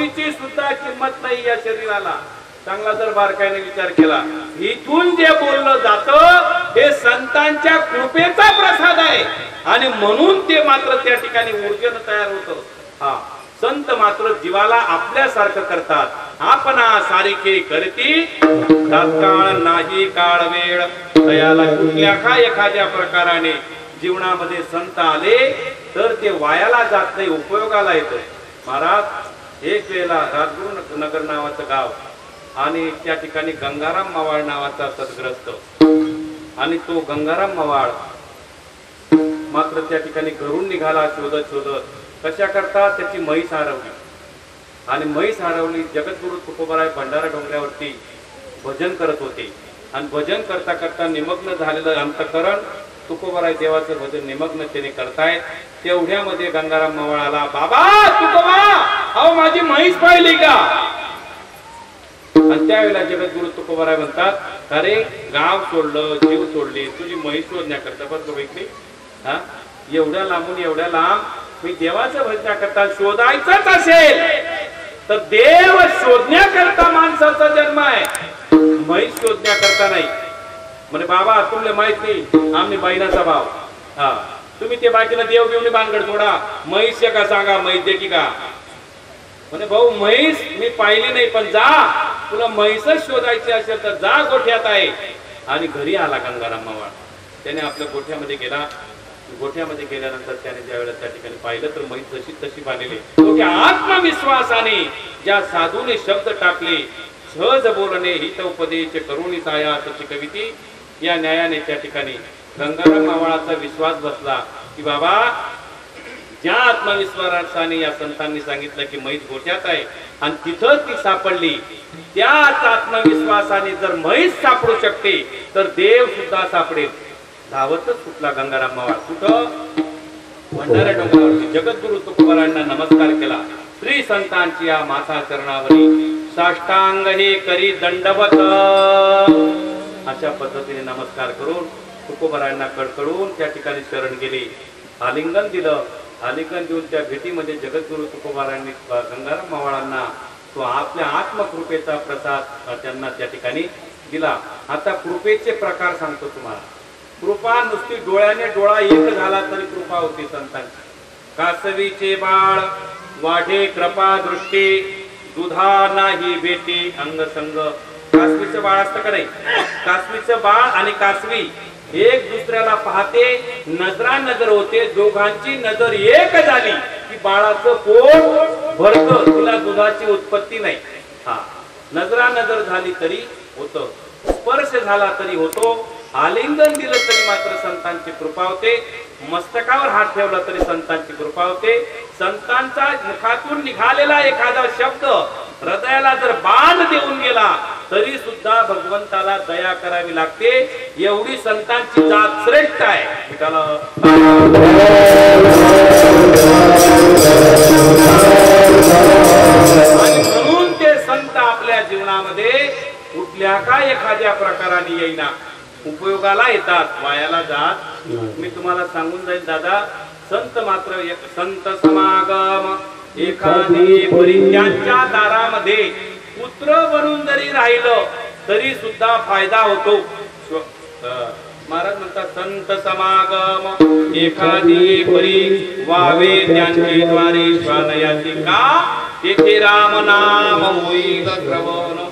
नोकरीची सुद्धा किंमत नाही या शरीराला. चांगला जर बारकाईने विचार केला, इथून जे बोललं जातं हे संतांच्या कृपेचा प्रसाद आहे आणि म्हणून ते मात्र त्या ठिकाणी ऊर्जेनं तयार होतं. हा, संत मात्र जीवाला आपल्यासारखं करतात. आपणा सारिखे करती तात्काळ नाही काळ वेळ. दयाला कुठल्या का एखाद्या प्रकाराने जीवनामध्ये संत आले तर ते वायाला जात नाही, उपयोगाला येतं. महाराज एक वेळेला राजगुरु नगर नावाचं गाव आणि त्या ठिकाणी गंगाराम मवाळ नावाचा सद्ग्रस्त आणि तो गंगाराम मवाळ मात्र त्या ठिकाणी घरून निघाला शोधत शोधत. कशा करता त्याची म्हैस हरवली आणि म्हैस हरवली. जगद्गुरु तुकोबाराय भंडारा डोंगरावरती भजन करत होते आणि भजन करता करता निमग्न झालेलं अंतःकरण तुकोबाराय देवाचं भजन निमग्नतेने करतायत. तेवढ्यामध्ये गंगाराम मवाळ आला. बाबा तुकोबा, अहो माझी म्हैस पाहिली का? आणि त्यावेळेला जगद्गुरु तुकोबाराय म्हणतात, अरे गाव सोडलं, जीव सोडली, तुझी म्हैस शोधण्याकरता बघ इकडे. हा, एवढ्या लांबून एवढ्या लांब मी देवाचं भजण्याकरता शोधायचंच असेल तर देव शोधण्याकरता माणसाचा जन्म आहे, म्हैस शोधण्याकरता नाही. म्हणे बाबा तुमले माहित नाही आम्ही बहिणाचा भाव. हा, तुम्ही ते बाकीला देव घेऊन बांधगड सोडा, म्हैस का सांगा, म्हैस दे की का? म्हणे भाऊ म्हैस मी पाहिली नाही, पण जा तुला म्हैसच शोधायची असेल तर जा, गोठ्यात आहे. आणि घरी आला गंगाराम मवाळ. त्याने आपल्या गोठ्यामध्ये गेला. गोठ्यामध्ये गेल्यानंतर त्याने ज्यावेळेला त्या ठिकाणी पाहिलं तर म्हैस जशी तशी बांधलेली. आत्मविश्वासाने ज्या साधूने शब्द टाकले, सहज बोलणे हित उपदेश करुणी साया तशी कविती, या न्यायाने त्या ठिकाणी गंगाराम मावळाचा विश्वास बसला की बाबा ज्या आत्मविश्वासाने या संतांनी सांगितलं की म्हैस गोठ्यात आहे आणि तिथं ती सापडली, त्याच आत्मविश्वासाने जर म्हैस सापडू शकते तर देव सुद्धा सापडेल. धावतच सुटला गंगाराम मावळ. कुठं? भंडारा डोंगरावरती. जगद्गुरु तुकोबारायांना नमस्कार केला. श्री संतांची या माथा चरणावरी साष्टांग हे करी दंडवत. अशा पद्धतीने नमस्कार करून तुकोबारायांना कडकडून त्या ठिकाणी शरण गेले. आलिंगन दिलं. आलिंगन देऊन त्या भेटीमध्ये जगद्गुरु तुकोबारायांनी गंगाराम मावळांना तो आपल्या आत्मकृपेचा प्रसाद त्यांना त्या ठिकाणी दिला. आता कृपेचे प्रकार सांगतो तुम्हाला. कृपा नुसती डोळ्याने डोळा एक झाला तरी कृपा होती संतांची. कासवीचे बाळ वाढे कृपा दृष्टी, दुधा नाही भेटी अंगसंग. कासवीचं बाळ असतं का नाही? कासवीचं बाळ आणि कासवी एक दुसऱ्याला पाहते, नजरा नजर होते, दोघांची नजर एक झाली की बाळाचं पोट भरतं, तिला दुधाची उत्पत्ती नाही. हा, नजरा नजर झाली तरी होतं, स्पर्श झाला तरी होतो, आलिंगन दिलं तरी मात्र संतांची कृपा होते, मस्तकावर हात ठेवला तरी संतांची कृपा होते. संतांचा मुखातून निघालेला एखादा शब्द हृदयाला जर बाण देऊन गेला तरी सुद्धा भगवंताला दया करावी लागते. एवढी संतांची जात श्रेष्ठ आहे. आणि म्हणून ते संत आपल्या जीवनामध्ये कुठल्या का एखाद्या प्रकाराने येईना उपयोगाला येतात, वायाला जात. मी तुम्हाला सांगून जाईल दादा, संत मात्र संत समागम एखादी परित्यांच्या दारामध्ये पुत्र बनून जरी राहिलं तरी सुद्धा फायदा होतो. महाराज म्हणतात संत समागम एखादी परी वावे त्यांची द्वारे श्वानयाची का, तेथे राम नाम होईल श्रवण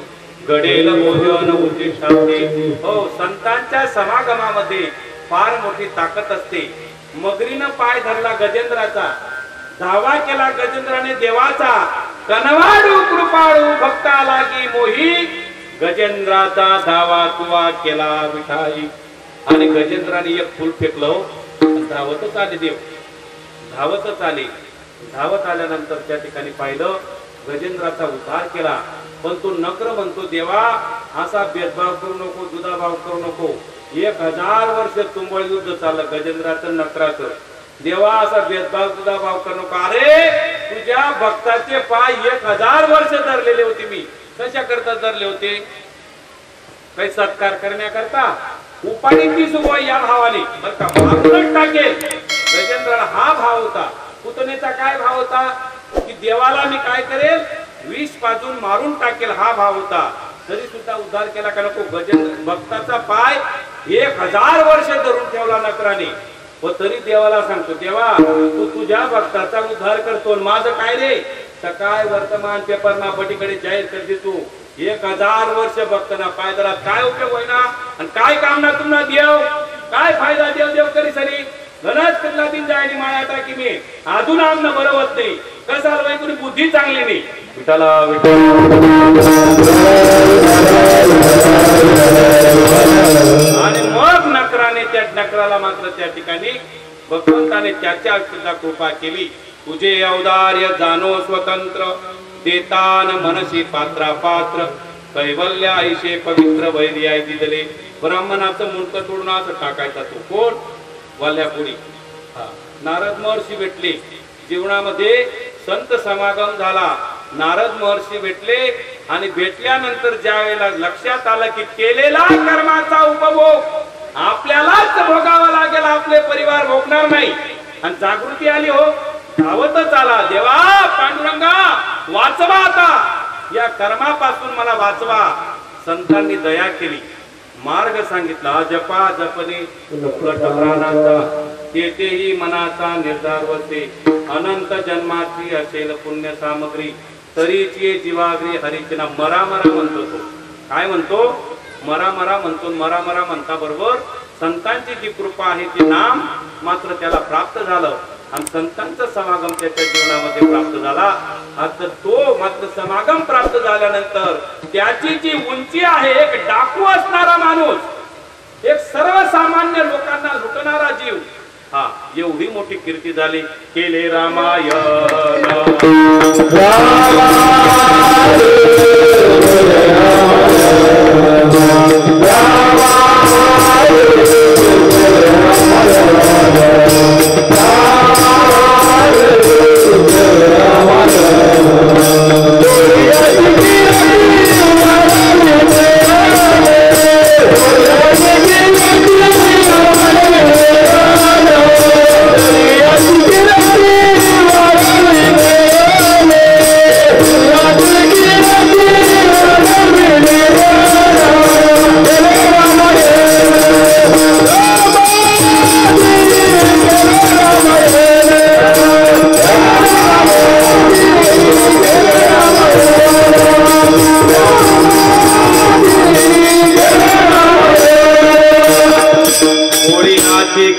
घडेल भोजन उद्दिष्टाचे. हो, संतांच्या समागमामध्ये फार मोठी ताकद असते. मगरीनं पाय धरला गजेंद्राचा, धावा केला गजेंद्राने देवाचा, कनवाडू कृपाळू भक्ता लागी मोही, गजेंद्राचा धावा तुवा केला विठाई. आणि गजेंद्राने एक फुल फेकलं, धावतच आले देव, धावतच आले. धावत आल्यानंतर त्या ठिकाणी पाहिलं, गजेंद्राचा उद्धार केला. पण तो नक्र म्हणतो, देवा असा भेदभाव करू नको, दुधाभाव करू नको. 1000 वर्ष तुंबळ युद्ध चाललं गजेंद्राचं नक्राचं. देवा असा भेदभाव दुधाभाव करू नको. अरे तुझ्या भक्ताचे पाय 1000 वर्ष धरलेले होते मी. कशा करता धरले होते? काही सत्कार करण्याकरता. उपाडी ती सुबह या भावाने बरं का मागूनच टाकेल. गजेंद्राला हा भाव होता. पुतणेचा काय भाव होता की देवाला मी काय करेल, विष पाजून मारून टाकेल हा भाव होता, तरी सुद्धा उद्धार केला का नको? गजेंद्र भक्ताचा पाय 1000 वर्ष धरून ठेवला नकराने, व तरी देवाला सांगतो, देवा तू तुझ्या भक्ताचा उद्धार करतो, माझं काय रे? सकाळ वर्तमान पेपर ना बटीकडे जाहीर करते तू 1000 वर्ष भक्तना पाय धरा, काय उपयोग होईना आणि काय काम ना तुम्हाला देव, काय फायदा देव देव करी सरी गणच कदला दिन जायनी माळा टाकी मी अजून आमना बरं होत नाही, कसा बाई कोणी बुद्धी चांगली नाही. विठाला आणि मग नकराने त्या नकराला मात्र त्या ठिकाणी भगवंताने त्याच्या सुद्धा कृपा केली. तुझे औदार्य जाणो स्वतंत्र, देतान मनसी पात्रा पात्र, कैवल्य आईशे पवित्र वैरी आई दिदले. ब्राह्मणाचं मुंडक तोडून असं टाकायचा तो कोण? वाल्यापुरी. नारद महर्षी भेटले, जीवनामध्ये संत समागम झाला, नारद महर्षी भेटले आणि भेटल्यानंतर ज्या वेळेला लक्षात आलं की केलेला कर्माचा उपभोग आपल्यालाच भोगावा लागेल, आपले परिवार भोगणार नाही, आणि जागृती आली, हो धावतच आला, देवा पांडुरंगा वाचवा, आता या कर्मापासून मला वाचवा. संतांनी दया केली, मार्ग सांगितला, जपा जपने प्राणाचा, तेथेही मनाचा निर्धार वसे, अनंत जन्माची असेल पुण्य सामग्री, तरीची जीवाग्री हरिचना. मरा मरा म्हणतो तो, काय म्हणतो? मरा मरा म्हणतो. मरा मरा म्हणता बरोबर संतांची जी कृपा आहे ते नाम मात्र त्याला प्राप्त झालं, आणि संतांचा समागम त्याच्या जीवनामध्ये प्राप्त झाला. आता तो मात्र समागम प्राप्त झाल्यानंतर त्याची जी उंची आहे, एक डाकू असणारा माणूस, एक सर्वसामान्य लोकांना लुटणारा जीव, हा एवढी मोठी कीर्ती झाली. केले रामायण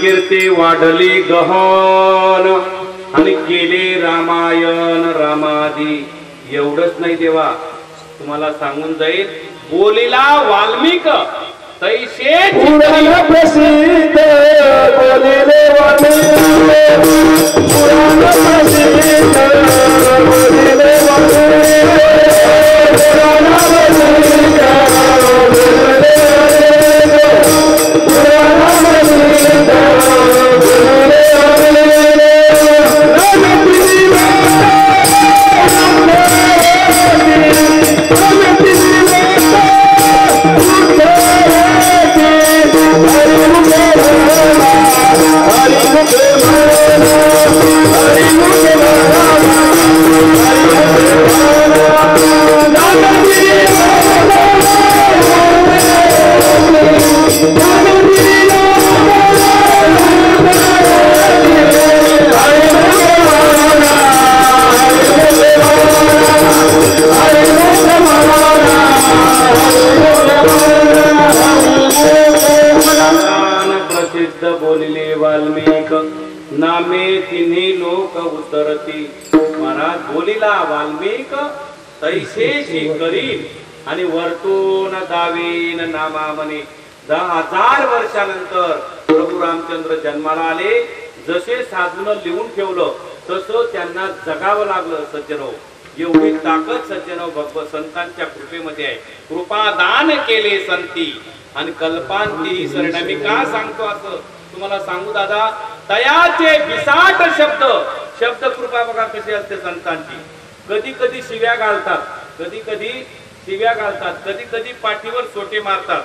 कीर्ती वाढली गहन, आणि केले रामायण रामादी. एवढंच नाही देवा, तुम्हाला सांगून जाईल, बोलिला वाल्मिक तैसे प्रसिद्ध, बोलिले वाल्मिक पुराण प्रसिद्ध, बोलिले वाल्मिक पुराण प्रसिद्ध, बोलिले वाल्मिक नामे तिन्ही लोक उतरती. महाराज बोलिला वाल्मिक तैसेची करीन, आणि वर्तून दावीन नामा म्हणे. 10,000 वर्षानंतर प्रभू रामचंद्र जन्माला आले, जसे साधून लिहून ठेवलं तसं त्यांना जगावं लागलं. सज्जनो, एवढी ताकद सज्जनो भगवत संतांच्या कृपेमध्ये आहे. कृपादान केले संती आणि कल्पांती शरण. मी का सांगतो असं तुम्हाला सांगू दादा, तयाचे बिसाट शब्द, शब्द कृपा बघा कशी असते संतांची. कधी कधी शिव्या घालतात, कधी कधी शिव्या घालतात, कधी कधी पाठीवर सोटे मारतात,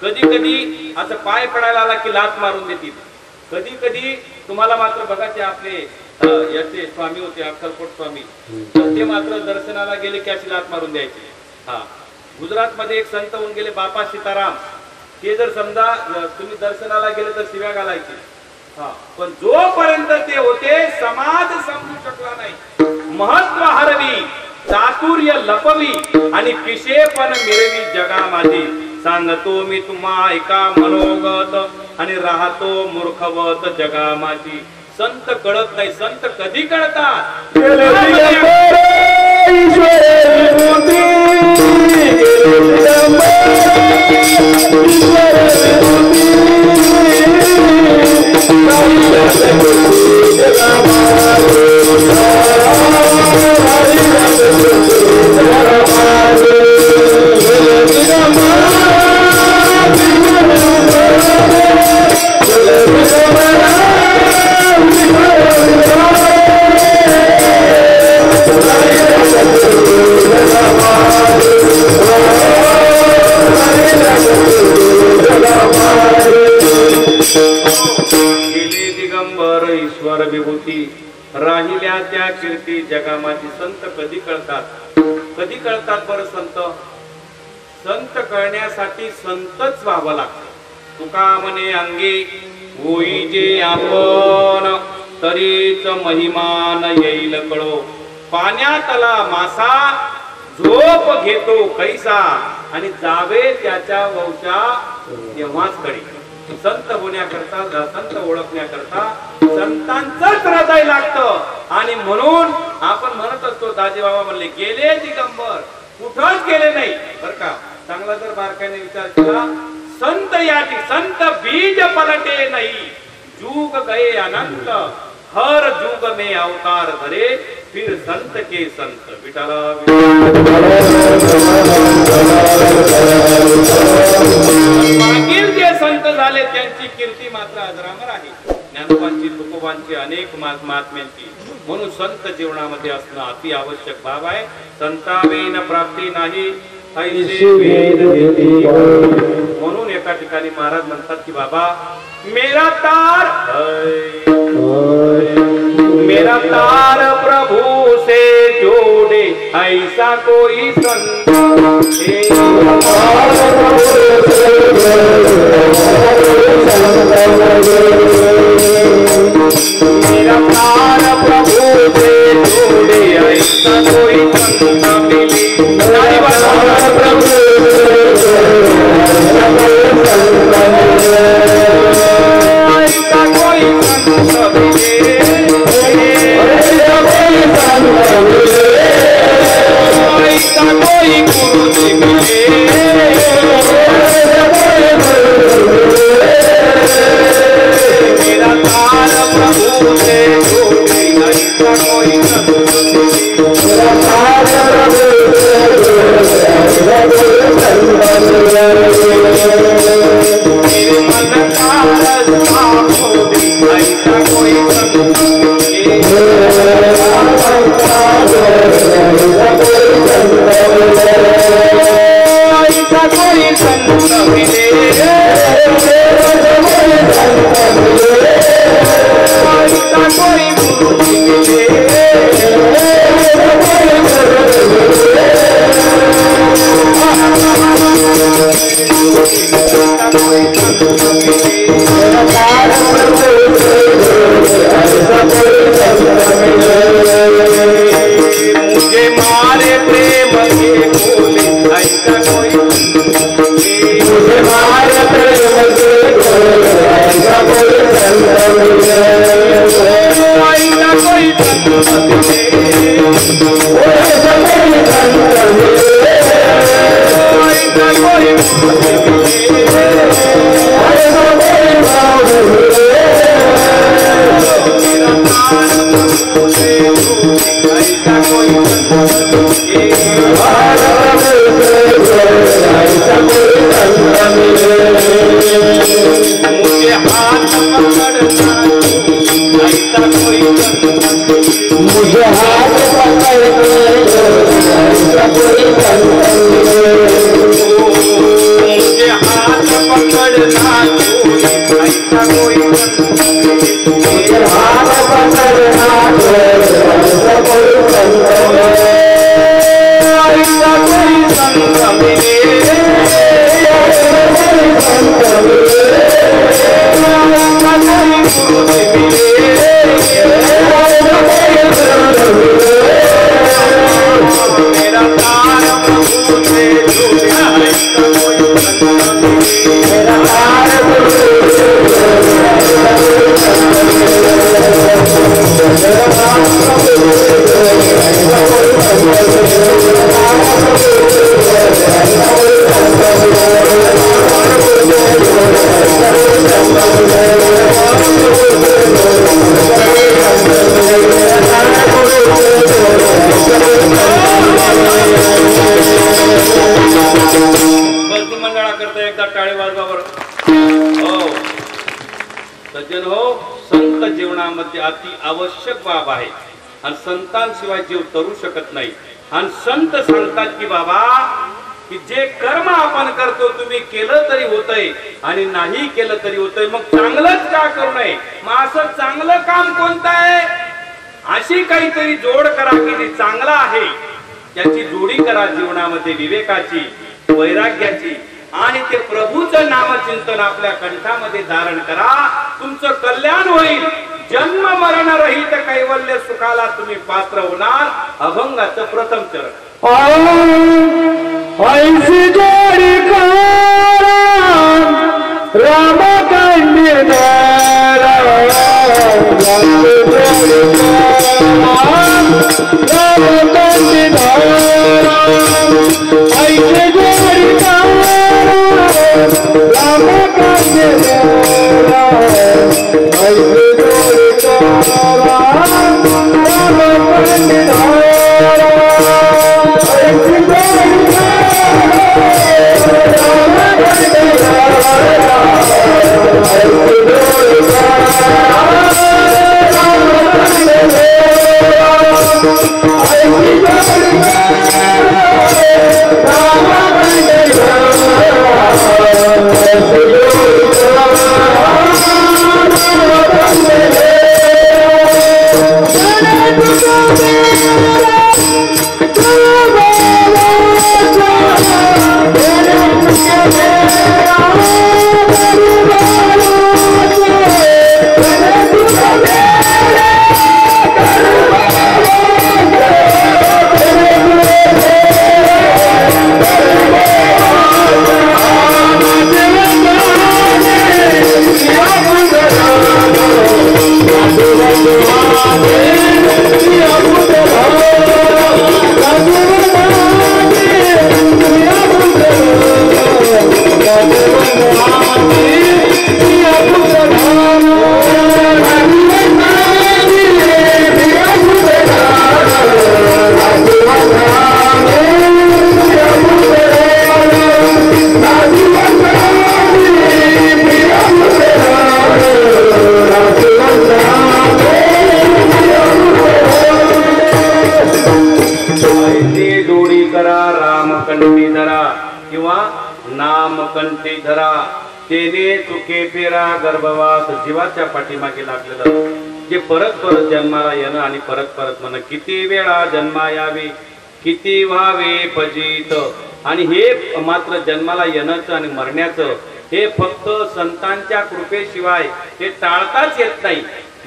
कधी कधी असं पाय पडायला आला की लात मारून देतील, कधी कधी तुम्हाला मात्र बघा ते आपले याचे स्वामी होते अक्कलकोट स्वामी, तर ते मात्र दर्शनाला गेले की अशी लात मारून द्यायचे. हा, गुजरात मध्ये एक संत होऊन गेले बापा सीताराम, ते जर समजा तुम्ही दर्शनाला गेले तर शिव्या घालायचे. हा, पण जोपर्यंत ते होते समाज समजू शकला नाही. महत्व हरवी, चातुर्य लपवी आणि पिशेपण मिरवी जगा माझी. सांगतो मी तुम्हा ऐका मनोगत आणि राहतो मूर्खवत जगा माझी. संत कळत नाही, संत कधी कळतात? दिगंबर ईश्वर विभूती राहिल्या त्या कीर्ती जगामाची. संत कधी कळतात? कधी कळतात बरं संत? संत कळण्यासाठी संतच व्हावं लागतं. तुका म्हणे अंगी होई जे आपण तरीच महिमान येईल कळो. पाण्यातला मासा झोप घेतो कैसा आणि जावे त्याच्या वंशा तेव्हाच कळी. संत होण्याकरता, संत ओळखण्याकरता संतांचंच हृदय लागतं. आणि म्हणून आपण म्हणत असतो, दाजीबाबा म्हणले गेले दिगंबर, कुठंच गेले नाही बर का. चांगला जर बारकाईने विचार केला, संत याची संत बीज पलटे नाही. जुग गए अनंत हर जुग में अवतार धरे फिर संत के संत. विठाला मागील जे संत झाले त्यांची कीर्ती मात्र अजरामर आहे. ज्ञानोबांची, तुकोबांची, अनेक महात्म्यांची. म्हणून संत जीवनामध्ये असणं अति आवश्यक बाब आहे. संतावेन प्राप्ती नाही ऐसे वेद देती. म्हणून एका ठिकाणी महाराज म्हणतात की बाबा मेरा तार मेरा तार प्रभु से जोड़े ऐसा कोई संत. मेरा तार प्रभु से जोड़े ऐसा कोई संत मिले. प्रभु ऐसा कोई संत मिले. ऐसा कोई गुरु मिले. मेरा तार प्रभु से जोड़े ऐसा कोई संत मिले. मेरा तार मेरे मन का रास्ता खोले ऐसा कोई संत मिले. ऐसा कोई संत मिले. ऐसा कोई गुरु मिले. मुझे मारे प्रेम के बोले ऐसा कोई. मुझे मारे प्रेम के बोले ऐसा कोई. ऐसा कोई मुझे हाथ पकड़ना ऐसा कोई. मुझे हाथ पकड़ना ऐसा कोई. मुझे हाथ पकड़ना ऐसा कोई. सज्जन हो, संत जीवनामध्ये अति आवश्यक बाब आहे आणि संतांशिवाय जीव तरू शकत नाही. आणि संत सांगतात की बाबा की जे कर्म आपण करतो तुम्ही केलं तरी होतंय आणि नाही केलं तरी होतंय, मग चांगलंच का करू नये? मग असं चांगलं काम कोणतं आहे? अशी काहीतरी जोड करा की जे चांगलं आहे त्याची जोडी करा जीवनामध्ये, विवेकाची, वैराग्याची, आणि ते प्रभूचं नामचिंतन आपल्या कंठामध्ये धारण करा. तुमचं कल्याण होईल. जन्म मरण रहित कैवल्य सुखाला तुम्ही पात्र होणार. अभंगाचं प्रथम चरण. ऐसी जोडी करा रामकांडी दारा, रामकांडी दारा, ऐसी जोडी करा रामकांडी दारा, ऐसी जोडी करा रामकांडी दारा, ऐसी नामकंठी धरा, तेने चुके फेरा गर्भवास. जीवाच्या पाठीमागे लागलेलं जे परत परत जन्माला येणं आणि परत परत म्हणणं, किती वेळा जन्मा यावे, किती व्हावे फजित. आणि हे मात्र जन्माला येण्याचं आणि मरण्याचं हे फक्त संतांच्या कृपेशिवाय हे टाळताच येत नाही.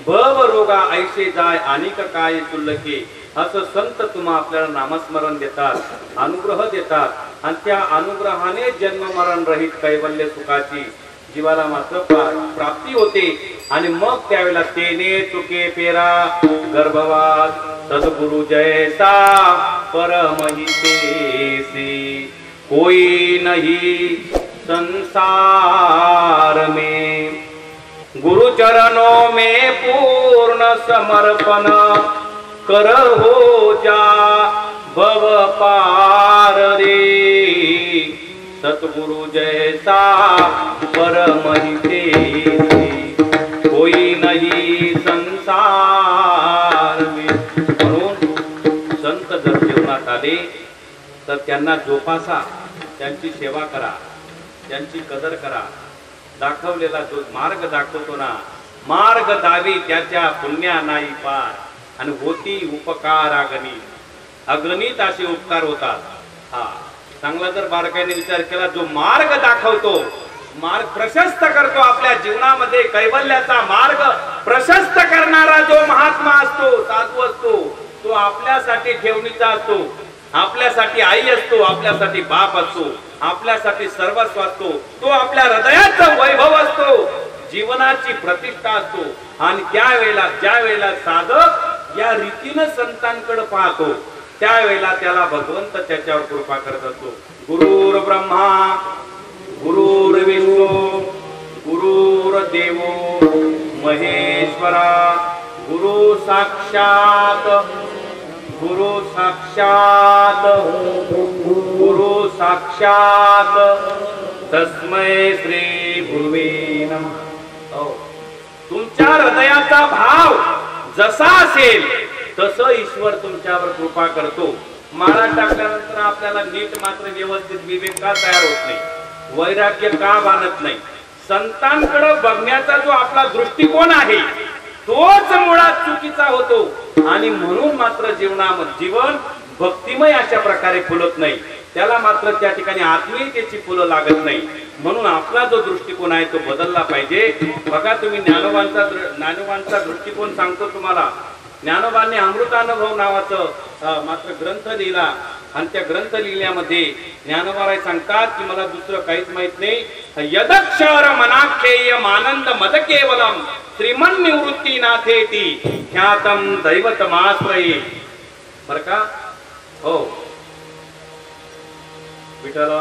भव रोगा ऐसे जाय अनेक काय तुल्लके. असं संत तुम्हा आपल्याला नामस्मरण देतात, अनुग्रह देतात, आणि त्या अनुग्रहाने जन्म मरण रहित कैवल्य सुखाची जीवाला मात्र प्राप्ती होते. आणि मग त्यावेळेला तेने चुके पेरा गर्भवास, सद्गुरु जैसा परमहितेसी कोई नहीं संसार में. गुरु चरणों में पूर्ण समर्पण कर हो जा भव पार रे. सतगुरु जैसा परमहितेसी कोई नहीं संसार में. म्हणून संत जर जीवनात आले तर त्यांना जोपासा, त्यांची सेवा करा, त्यांची कदर करा. दाखवलेला जो मार्ग दाखवतो ना मार्ग दावी त्याच्या पुण्या नाही पार, आणि होती उपकार अगणित असे उपकार होतात. हा चांगला जर बारकाईने विचार केला, जो मार्ग दाखवतो, मार्ग प्रशस्त करतो, आपल्या जीवनामध्ये कैवल्याचा मार्ग प्रशस्त करणारा जो महात्मा असतो, साधू असतो, तो आपल्यासाठी ठेवणीचा असतो, आपल्यासाठी आई असतो, आपल्यासाठी बाप असतो, आपल्यासाठी सर्वस्व असतो, तो आपल्या हृदयाचा वैभव असतो, जीवनाची प्रतिष्ठा असतो. आणि ज्या वेळेला साधक या रीतीनं संतांकडे पाहतो, त्यावेळेला त्याला भगवंत त्याच्यावर कृपा करत असतो. गुरुर ब्रह्मा गुरुर्विष्णू गुरुर्देवो महेश्वरा, गुरु साक्षात तस्मै श्री गुरुवे नमः. तुमच्या हृदयाचा भाव जसा असेल तसं ईश्वर तुमच्यावर कृपा करतो. माळा टाकल्यानंतर आपल्याला नीट मात्र व्यवस्थित विवेक का तयार होत नाही, वैराग्य का बांधत नाही, संतांकडे बघण्याचा जो आपला दृष्टिकोन आहे तोच मुळात चुकीचा होतो. आणि म्हणून मात्र जीवन भक्तिमय अशा प्रकारे फुलत नाही, त्याला मात्र त्या ठिकाणी आत्मीयतेची फुलं लागत नाही. म्हणून आपला जो दृष्टिकोन आहे तो बदलला पाहिजे. बघा तुम्ही ज्ञानोबांचा दृष्टिकोन सांगतो तुम्हाला. ज्ञानोबांनी अमृतानुभव नावाचं मात्र ग्रंथ लिहिला, आणि त्या ग्रंथ लिहिल्यामध्ये ज्ञानोबा सांगतात की मला दुसरं काहीच माहित नाही. यदक्षर मनाख्येयम आनंद मद केवलम श्रीमन निवृत्ती नाथेती ख्यातम दैवतमाश्रये. बर का? हो विठ्ठल.